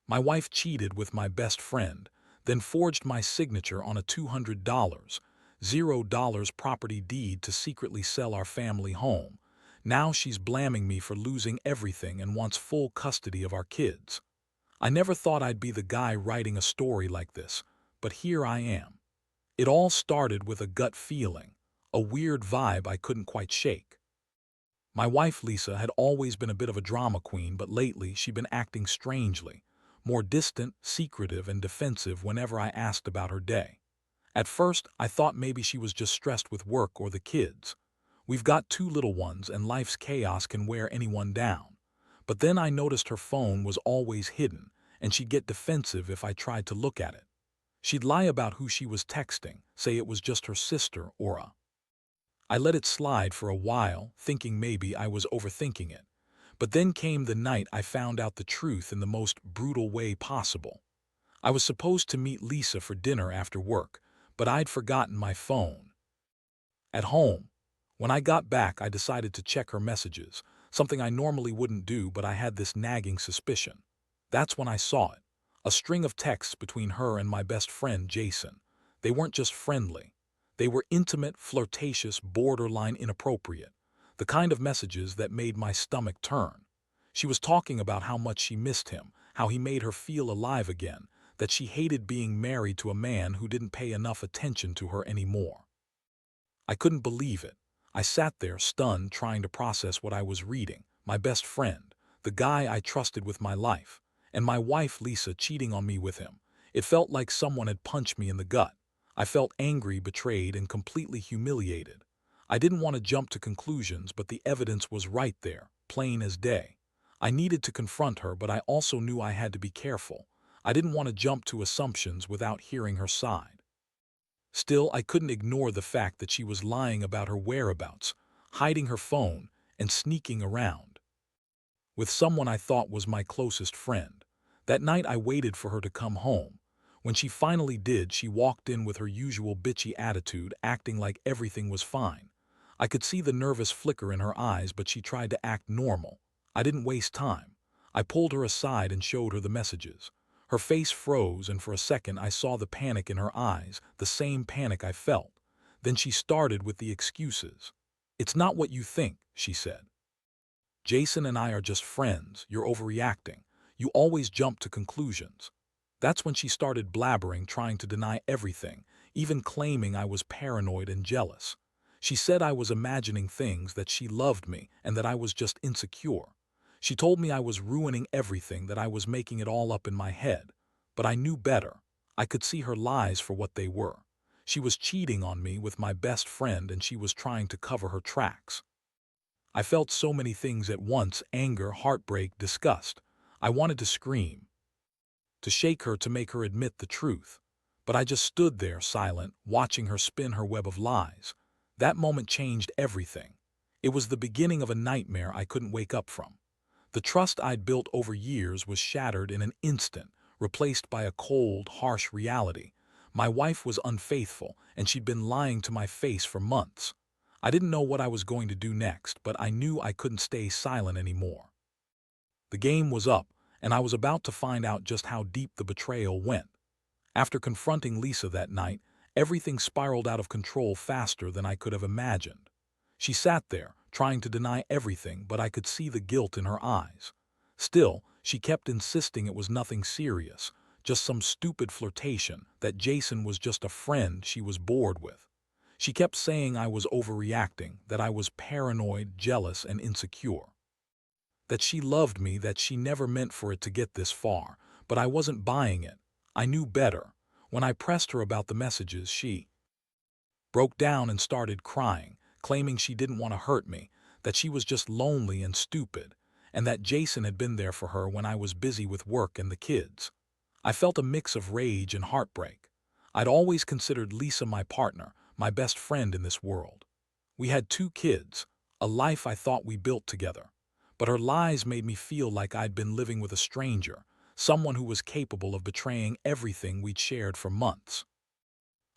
My wife cheated with my best friend, then forged my signature on a $200, $0 property deed to secretly sell our family home. Now she's blaming me for losing everything and wants full custody of our kids. I never thought I'd be the guy writing a story like this, but here I am. It all started with a gut feeling, a weird vibe I couldn't quite shake. My wife Lisa had always been a bit of a drama queen, but lately she'd been acting strangely, more distant, secretive, and defensive whenever I asked about her day. At first, I thought maybe she was just stressed with work or the kids. We've got two little ones and life's chaos can wear anyone down. But then I noticed her phone was always hidden, and she'd get defensive if I tried to look at it. She'd lie about who she was texting, say it was just her sister or a. I let it slide for a while, thinking maybe I was overthinking it. But then came the night I found out the truth in the most brutal way possible. I was supposed to meet Lisa for dinner after work, but I'd forgotten my phone at home. When I got back, I decided to check her messages, something I normally wouldn't do, but I had this nagging suspicion. That's when I saw it. A string of texts between her and my best friend, Jason. They weren't just friendly. They were intimate, flirtatious, borderline inappropriate. The kind of messages that made my stomach turn. She was talking about how much she missed him, how he made her feel alive again, that she hated being married to a man who didn't pay enough attention to her anymore. I couldn't believe it. I sat there, stunned, trying to process what I was reading. My best friend, the guy I trusted with my life, and my wife Lisa cheating on me with him. It felt like someone had punched me in the gut. I felt angry, betrayed, and completely humiliated. I didn't want to jump to conclusions, but the evidence was right there, plain as day. I needed to confront her, but I also knew I had to be careful. I didn't want to jump to assumptions without hearing her side. Still, I couldn't ignore the fact that she was lying about her whereabouts, hiding her phone, and sneaking around with someone I thought was my closest friend. That night I waited for her to come home. When she finally did, she walked in with her usual bitchy attitude, acting like everything was fine. I could see the nervous flicker in her eyes, but she tried to act normal. I didn't waste time. I pulled her aside and showed her the messages. Her face froze, and for a second I saw the panic in her eyes, the same panic I felt. Then she started with the excuses. "It's not what you think," she said. "Jason and I are just friends. You're overreacting. You always jump to conclusions." That's when she started blabbering, trying to deny everything, even claiming I was paranoid and jealous. She said I was imagining things, that she loved me, and that I was just insecure. She told me I was ruining everything, that I was making it all up in my head. But I knew better. I could see her lies for what they were. She was cheating on me with my best friend, and she was trying to cover her tracks. I felt so many things at once: anger, heartbreak, disgust. I wanted to scream, to shake her, to make her admit the truth. But I just stood there, silent, watching her spin her web of lies. That moment changed everything. It was the beginning of a nightmare I couldn't wake up from. The trust I'd built over years was shattered in an instant, replaced by a cold, harsh reality. My wife was unfaithful, and she'd been lying to my face for months. I didn't know what I was going to do next, but I knew I couldn't stay silent anymore. The game was up, and I was about to find out just how deep the betrayal went. After confronting Lisa that night, everything spiraled out of control faster than I could have imagined. She sat there, trying to deny everything, but I could see the guilt in her eyes. Still, she kept insisting it was nothing serious, just some stupid flirtation, that Jason was just a friend she was bored with. She kept saying I was overreacting, that I was paranoid, jealous, and insecure. That she loved me, that she never meant for it to get this far, but I wasn't buying it. I knew better. When I pressed her about the messages, she broke down and started crying, claiming she didn't want to hurt me, that she was just lonely and stupid, and that Jason had been there for her when I was busy with work and the kids. I felt a mix of rage and heartbreak. I'd always considered Lisa my partner, my best friend in this world. We had two kids, a life I thought we built together. But her lies made me feel like I'd been living with a stranger, someone who was capable of betraying everything we'd shared for months.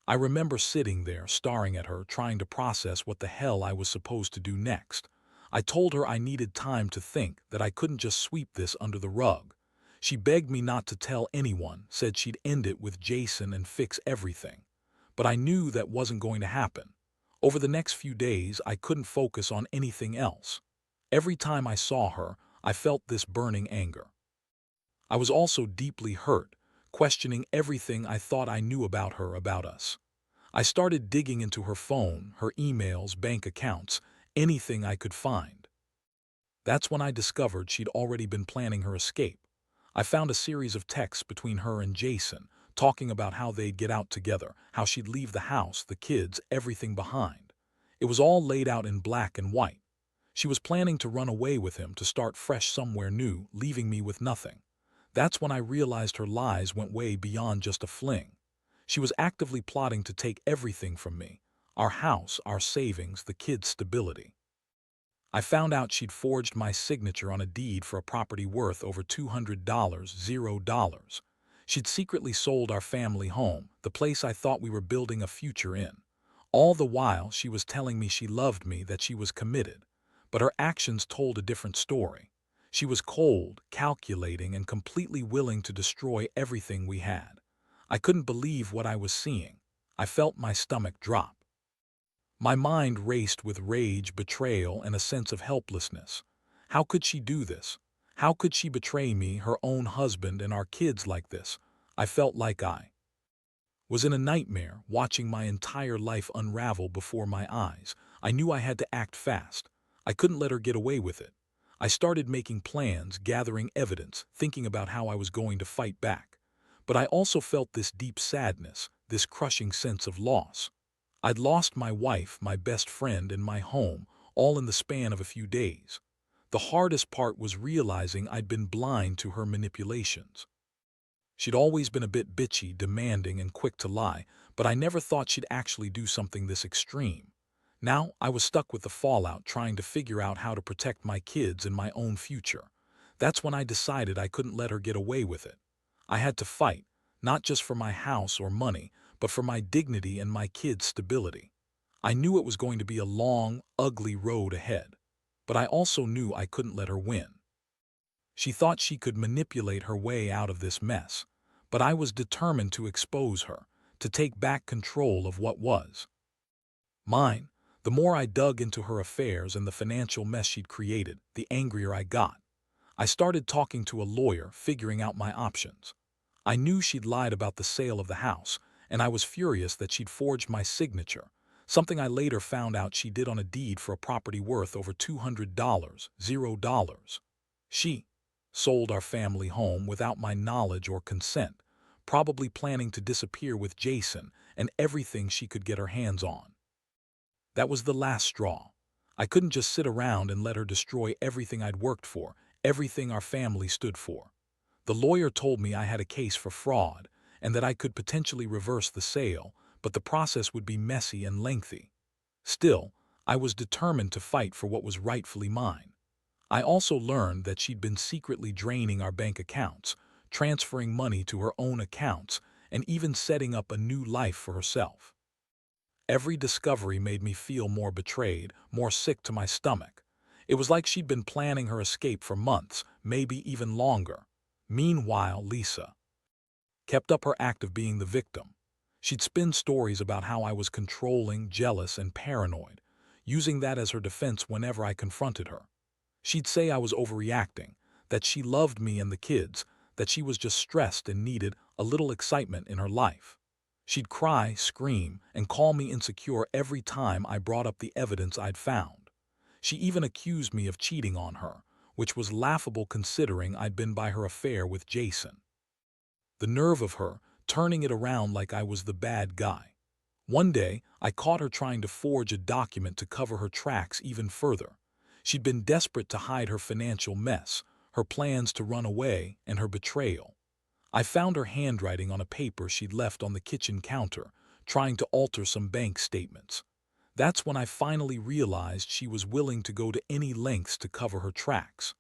I remember sitting there, staring at her, trying to process what the hell I was supposed to do next. I told her I needed time to think, that I couldn't just sweep this under the rug. She begged me not to tell anyone, said she'd end it with Jason and fix everything. But I knew that wasn't going to happen. Over the next few days, I couldn't focus on anything else. Every time I saw her, I felt this burning anger. I was also deeply hurt, questioning everything I thought I knew about her, about us. I started digging into her phone, her emails, bank accounts, anything I could find. That's when I discovered she'd already been planning her escape. I found a series of texts between her and Jason, talking about how they'd get out together, how she'd leave the house, the kids, everything behind. It was all laid out in black and white. She was planning to run away with him, to start fresh somewhere new, leaving me with nothing. That's when I realized her lies went way beyond just a fling. She was actively plotting to take everything from me: our house, our savings, the kids' stability. I found out she'd forged my signature on a deed for a property worth over $200, $0. She'd secretly sold our family home, the place I thought we were building a future in. All the while, she was telling me she loved me, that she was committed. But her actions told a different story. She was cold, calculating, and completely willing to destroy everything we had. I couldn't believe what I was seeing. I felt my stomach drop. My mind raced with rage, betrayal, and a sense of helplessness. How could she do this? How could she betray me, her own husband, and our kids like this? I felt like I was in a nightmare, watching my entire life unravel before my eyes. I knew I had to act fast. I couldn't let her get away with it. I started making plans, gathering evidence, thinking about how I was going to fight back. But I also felt this deep sadness, this crushing sense of loss. I'd lost my wife, my best friend, and my home, all in the span of a few days. The hardest part was realizing I'd been blind to her manipulations. She'd always been a bit bitchy, demanding, and quick to lie, but I never thought she'd actually do something this extreme. Now I was stuck with the fallout, trying to figure out how to protect my kids and my own future. That's when I decided I couldn't let her get away with it. I had to fight, not just for my house or money, but for my dignity and my kids' stability. I knew it was going to be a long, ugly road ahead, but I also knew I couldn't let her win. She thought she could manipulate her way out of this mess, but I was determined to expose her, to take back control of what was mine. The more I dug into her affairs and the financial mess she'd created, the angrier I got. I started talking to a lawyer, figuring out my options. I knew she'd lied about the sale of the house, and I was furious that she'd forged my signature, something I later found out she did on a deed for a property worth over $200, $0. She sold our family home without my knowledge or consent, probably planning to disappear with Jason and everything she could get her hands on. That was the last straw. I couldn't just sit around and let her destroy everything I'd worked for, everything our family stood for. The lawyer told me I had a case for fraud and that I could potentially reverse the sale, but the process would be messy and lengthy. Still, I was determined to fight for what was rightfully mine. I also learned that she'd been secretly draining our bank accounts, transferring money to her own accounts, and even setting up a new life for herself. Every discovery made me feel more betrayed, more sick to my stomach. It was like she'd been planning her escape for months, maybe even longer. Meanwhile, Lisa kept up her act of being the victim. She'd spin stories about how I was controlling, jealous, and paranoid, using that as her defense whenever I confronted her. She'd say I was overreacting, that she loved me and the kids, that she was just stressed and needed a little excitement in her life. She'd cry, scream, and call me insecure every time I brought up the evidence I'd found. She even accused me of cheating on her, which was laughable considering I'd been by her affair with Jason. The nerve of her, turning it around like I was the bad guy. One day, I caught her trying to forge a document to cover her tracks even further. She'd been desperate to hide her financial mess, her plans to run away, and her betrayal. I found her handwriting on a paper she'd left on the kitchen counter, trying to alter some bank statements. That's when I finally realized she was willing to go to any lengths to cover her tracks.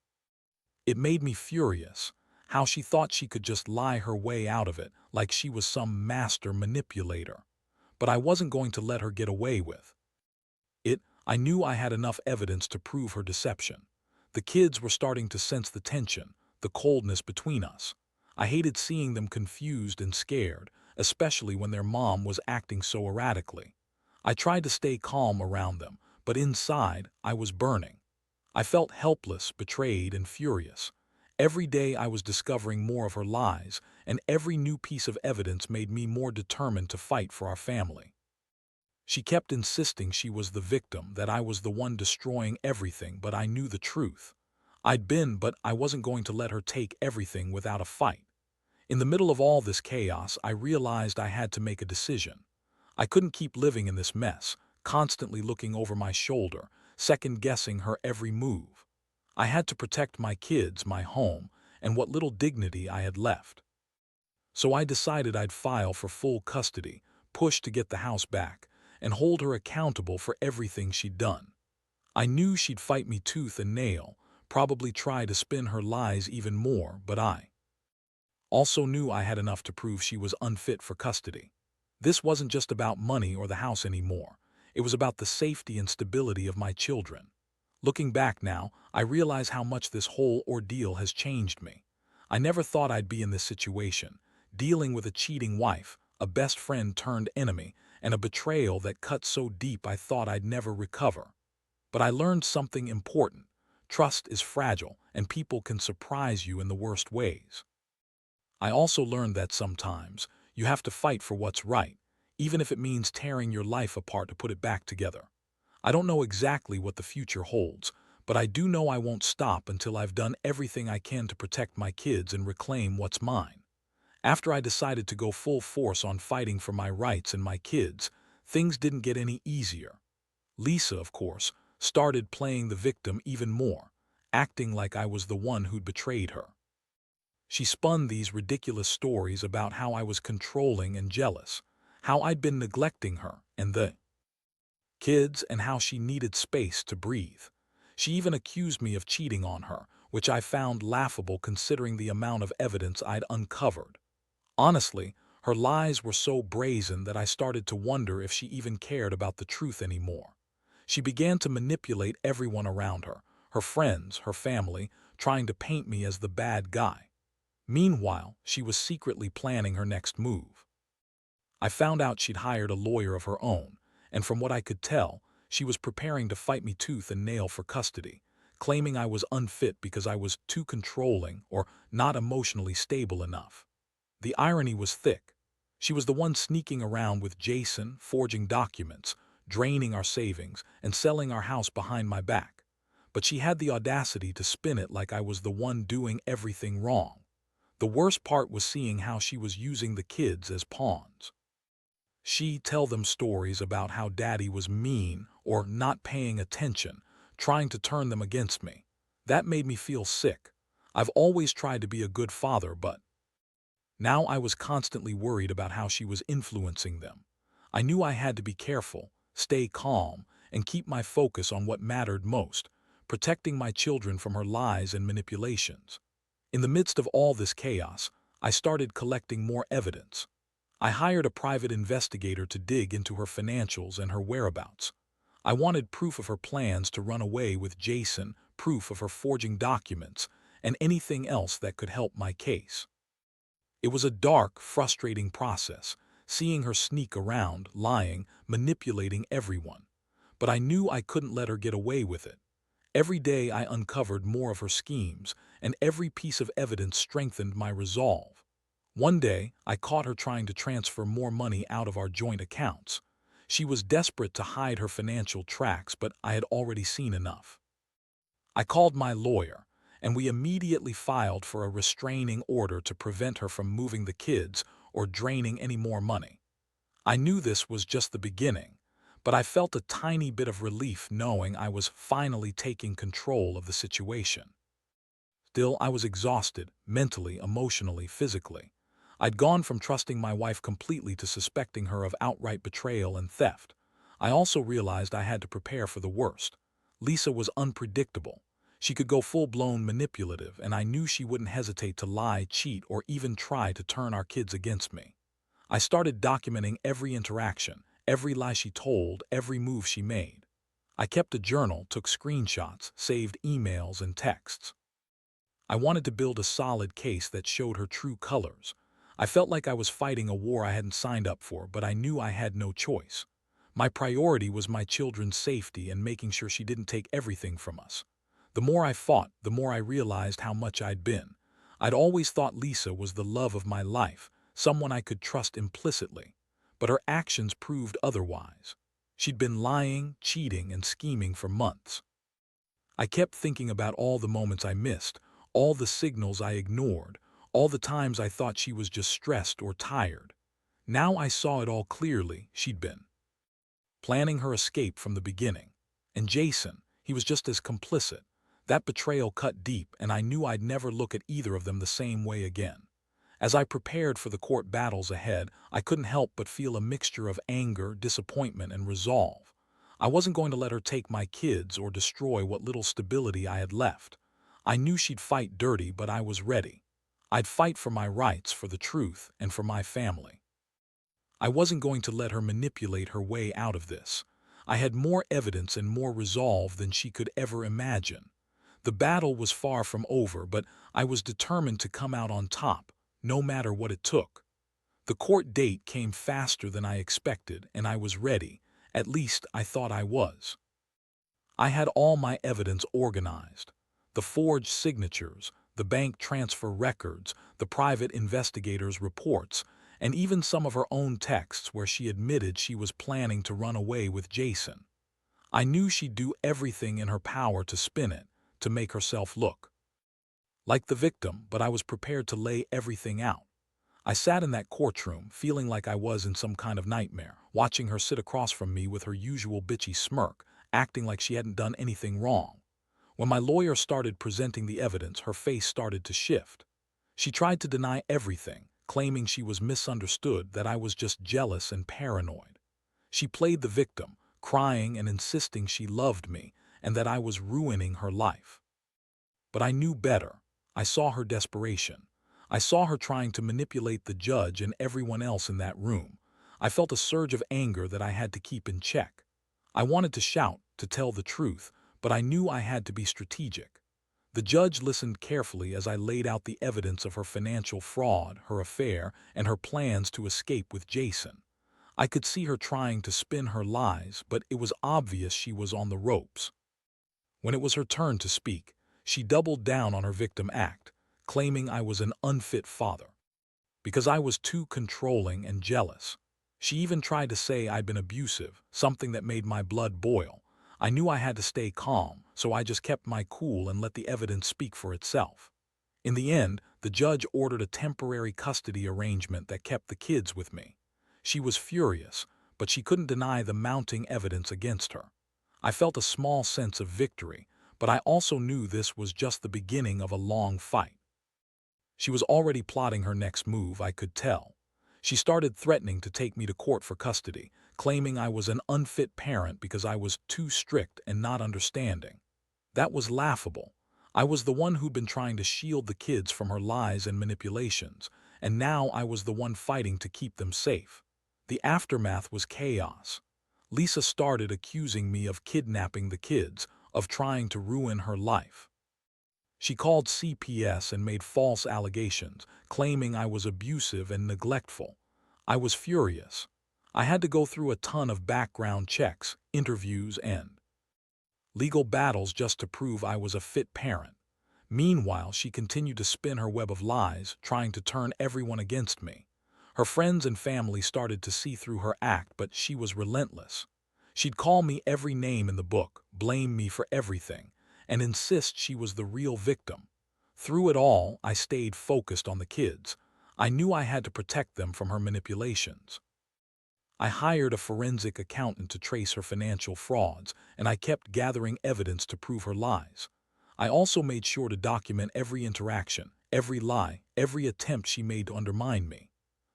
It made me furious, how she thought she could just lie her way out of it, like she was some master manipulator. But I wasn't going to let her get away with it. I knew I had enough evidence to prove her deception. The kids were starting to sense the tension, the coldness between us. I hated seeing them confused and scared, especially when their mom was acting so erratically. I tried to stay calm around them, but inside, I was burning. I felt helpless, betrayed, and furious. Every day I was discovering more of her lies, and every new piece of evidence made me more determined to fight for our family. She kept insisting she was the victim, that I was the one destroying everything, but I knew the truth. But I wasn't going to let her take everything without a fight. In the middle of all this chaos, I realized I had to make a decision. I couldn't keep living in this mess, constantly looking over my shoulder, second-guessing her every move. I had to protect my kids, my home, and what little dignity I had left. So I decided I'd file for full custody, push to get the house back, and hold her accountable for everything she'd done. I knew she'd fight me tooth and nail, probably try to spin her lies even more, but I also knew I had enough to prove she was unfit for custody. This wasn't just about money or the house anymore. It was about the safety and stability of my children. Looking back now, I realize how much this whole ordeal has changed me. I never thought I'd be in this situation, dealing with a cheating wife, a best friend turned enemy, and a betrayal that cut so deep I thought I'd never recover. But I learned something important. Trust is fragile, and people can surprise you in the worst ways. I also learned that sometimes you have to fight for what's right, even if it means tearing your life apart to put it back together. I don't know exactly what the future holds, but I do know I won't stop until I've done everything I can to protect my kids and reclaim what's mine. After I decided to go full force on fighting for my rights and my kids, things didn't get any easier. Lisa, of course, started playing the victim even more, acting like I was the one who'd betrayed her. She spun these ridiculous stories about how I was controlling and jealous, how I'd been neglecting her and the kids, and how she needed space to breathe. She even accused me of cheating on her, which I found laughable considering the amount of evidence I'd uncovered. Honestly, her lies were so brazen that I started to wonder if she even cared about the truth anymore. She began to manipulate everyone around her, her friends, her family, trying to paint me as the bad guy. Meanwhile, she was secretly planning her next move. I found out she'd hired a lawyer of her own, and from what I could tell, she was preparing to fight me tooth and nail for custody, claiming I was unfit because I was too controlling or not emotionally stable enough. The irony was thick. She was the one sneaking around with Jason, forging documents, draining our savings, and selling our house behind my back. But she had the audacity to spin it like I was the one doing everything wrong. The worst part was seeing how she was using the kids as pawns. She'd tell them stories about how daddy was mean or not paying attention, trying to turn them against me. That made me feel sick. I've always tried to be a good father, but now I was constantly worried about how she was influencing them. I knew I had to be careful, stay calm, and keep my focus on what mattered most, protecting my children from her lies and manipulations. In the midst of all this chaos, I started collecting more evidence. I hired a private investigator to dig into her financials and her whereabouts. I wanted proof of her plans to run away with Jason, proof of her forging documents, and anything else that could help my case. It was a dark, frustrating process, seeing her sneak around, lying, manipulating everyone. But I knew I couldn't let her get away with it. Every day I uncovered more of her schemes, and every piece of evidence strengthened my resolve. One day, I caught her trying to transfer more money out of our joint accounts. She was desperate to hide her financial tracks, but I had already seen enough. I called my lawyer, and we immediately filed for a restraining order to prevent her from moving the kids or draining any more money. I knew this was just the beginning, but I felt a tiny bit of relief knowing I was finally taking control of the situation. Still, I was exhausted, mentally, emotionally, physically. I'd gone from trusting my wife completely to suspecting her of outright betrayal and theft. I also realized I had to prepare for the worst. Lisa was unpredictable. She could go full-blown manipulative, and I knew she wouldn't hesitate to lie, cheat, or even try to turn our kids against me. I started documenting every interaction, every lie she told, every move she made. I kept a journal, took screenshots, saved emails and texts. I wanted to build a solid case that showed her true colors. I felt like I was fighting a war I hadn't signed up for, but I knew I had no choice. My priority was my children's safety and making sure she didn't take everything from us. The more I fought, the more I realized how much I'd been. I'd always thought Lisa was the love of my life, someone I could trust implicitly. But her actions proved otherwise. She'd been lying, cheating, and scheming for months. I kept thinking about all the moments I missed, all the signals I ignored, all the times I thought she was just stressed or tired. Now I saw it all clearly. She'd been planning her escape from the beginning. And Jason, he was just as complicit. That betrayal cut deep, and I knew I'd never look at either of them the same way again. As I prepared for the court battles ahead, I couldn't help but feel a mixture of anger, disappointment, and resolve. I wasn't going to let her take my kids or destroy what little stability I had left. I knew she'd fight dirty, but I was ready. I'd fight for my rights, for the truth, and for my family. I wasn't going to let her manipulate her way out of this. I had more evidence and more resolve than she could ever imagine. The battle was far from over, but I was determined to come out on top, no matter what it took. The court date came faster than I expected, and I was ready. At least I thought I was. I had all my evidence organized. The forged signatures, the bank transfer records, the private investigators' reports, and even some of her own texts where she admitted she was planning to run away with Jason. I knew she'd do everything in her power to spin it, to make herself look like the victim, but I was prepared to lay everything out. I sat in that courtroom, feeling like I was in some kind of nightmare, watching her sit across from me with her usual bitchy smirk, acting like she hadn't done anything wrong. When my lawyer started presenting the evidence, her face started to shift. She tried to deny everything, claiming she was misunderstood, that I was just jealous and paranoid. She played the victim, crying and insisting she loved me and that I was ruining her life. But I knew better. I saw her desperation. I saw her trying to manipulate the judge and everyone else in that room. I felt a surge of anger that I had to keep in check. I wanted to shout, to tell the truth, but I knew I had to be strategic. The judge listened carefully as I laid out the evidence of her financial fraud, her affair, and her plans to escape with Jason. I could see her trying to spin her lies, but it was obvious she was on the ropes. When it was her turn to speak, she doubled down on her victim act, claiming I was an unfit father because I was too controlling and jealous. She even tried to say I'd been abusive, something that made my blood boil. I knew I had to stay calm, so I just kept my cool and let the evidence speak for itself. In the end, the judge ordered a temporary custody arrangement that kept the kids with me. She was furious, but she couldn't deny the mounting evidence against her. I felt a small sense of victory, but I also knew this was just the beginning of a long fight. She was already plotting her next move, I could tell. She started threatening to take me to court for custody, claiming I was an unfit parent because I was too strict and not understanding. That was laughable. I was the one who'd been trying to shield the kids from her lies and manipulations, and now I was the one fighting to keep them safe. The aftermath was chaos. Lisa started accusing me of kidnapping the kids, of trying to ruin her life. She called CPS and made false allegations, claiming I was abusive and neglectful. I was furious. I had to go through a ton of background checks, interviews, and legal battles just to prove I was a fit parent. Meanwhile, she continued to spin her web of lies, trying to turn everyone against me. Her friends and family started to see through her act, but she was relentless. She'd call me every name in the book, blame me for everything, and insist she was the real victim. Through it all, I stayed focused on the kids. I knew I had to protect them from her manipulations. I hired a forensic accountant to trace her financial frauds, and I kept gathering evidence to prove her lies. I also made sure to document every interaction, every lie, every attempt she made to undermine me.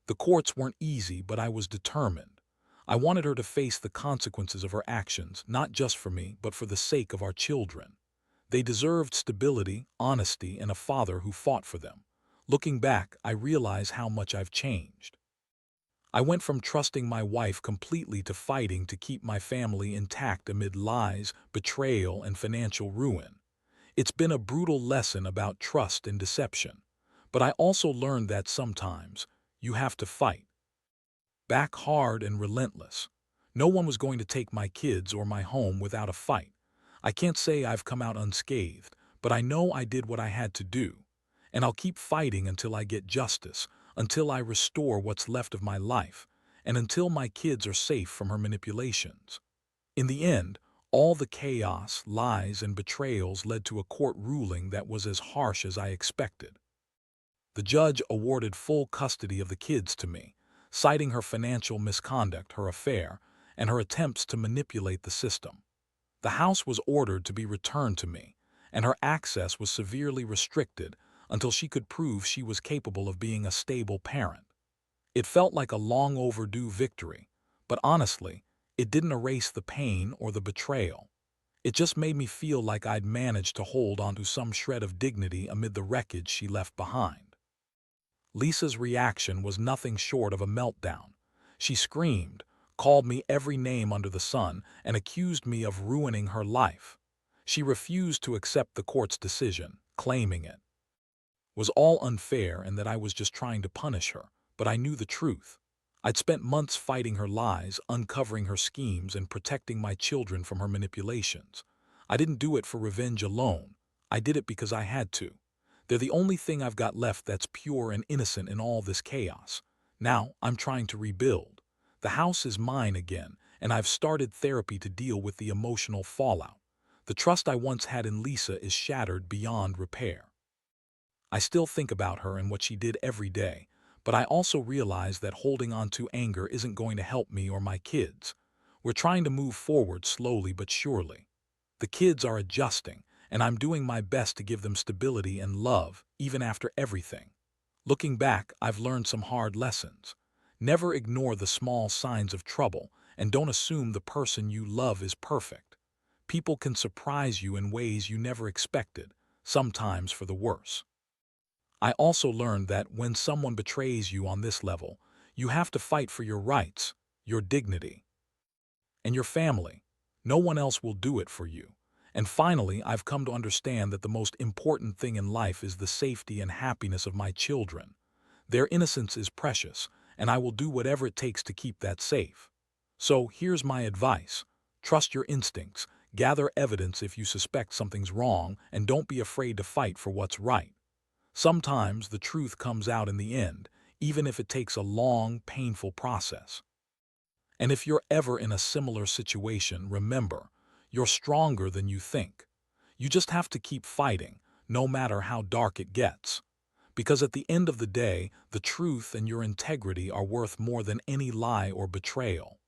The courts weren't easy, but I was determined. I wanted her to face the consequences of her actions, not just for me, but for the sake of our children. They deserved stability, honesty, and a father who fought for them. Looking back, I realize how much I've changed. I went from trusting my wife completely to fighting to keep my family intact amid lies, betrayal, and financial ruin. It's been a brutal lesson about trust and deception. But I also learned that sometimes you have to fight. Back hard and relentless. No one was going to take my kids or my home without a fight. I can't say I've come out unscathed, but I know I did what I had to do. And I'll keep fighting until I get justice, until I restore what's left of my life, and until my kids are safe from her manipulations. In the end, all the chaos, lies, and betrayals led to a court ruling that was as harsh as I expected. The judge awarded full custody of the kids to me, citing her financial misconduct, her affair, and her attempts to manipulate the system. The house was ordered to be returned to me, and her access was severely restricted until she could prove she was capable of being a stable parent. It felt like a long overdue victory, but honestly, it didn't erase the pain or the betrayal. It just made me feel like I'd managed to hold onto some shred of dignity amid the wreckage she left behind. Lisa's reaction was nothing short of a meltdown. She screamed, called me every name under the sun, and accused me of ruining her life. She refused to accept the court's decision, claiming it was all unfair and that I was just trying to punish her, but I knew the truth. I'd spent months fighting her lies, uncovering her schemes, and protecting my children from her manipulations. I didn't do it for revenge alone. I did it because I had to. They're the only thing I've got left that's pure and innocent in all this chaos. Now I'm trying to rebuild. The house is mine again, and I've started therapy to deal with the emotional fallout. The trust I once had in Lisa is shattered beyond repair. I still think about her and what she did every day, but I also realize that holding on to anger isn't going to help me or my kids. We're trying to move forward slowly but surely. The kids are adjusting, and I'm doing my best to give them stability and love, even after everything. Looking back, I've learned some hard lessons. Never ignore the small signs of trouble, and don't assume the person you love is perfect. People can surprise you in ways you never expected, sometimes for the worse. I also learned that when someone betrays you on this level, you have to fight for your rights, your dignity, and your family. No one else will do it for you. And finally, I've come to understand that the most important thing in life is the safety and happiness of my children. Their innocence is precious, and I will do whatever it takes to keep that safe. So here's my advice. Trust your instincts, gather evidence if you suspect something's wrong, and don't be afraid to fight for what's right. Sometimes the truth comes out in the end, even if it takes a long, painful process. And if you're ever in a similar situation, remember, you're stronger than you think. You just have to keep fighting, no matter how dark it gets. Because at the end of the day, the truth and your integrity are worth more than any lie or betrayal.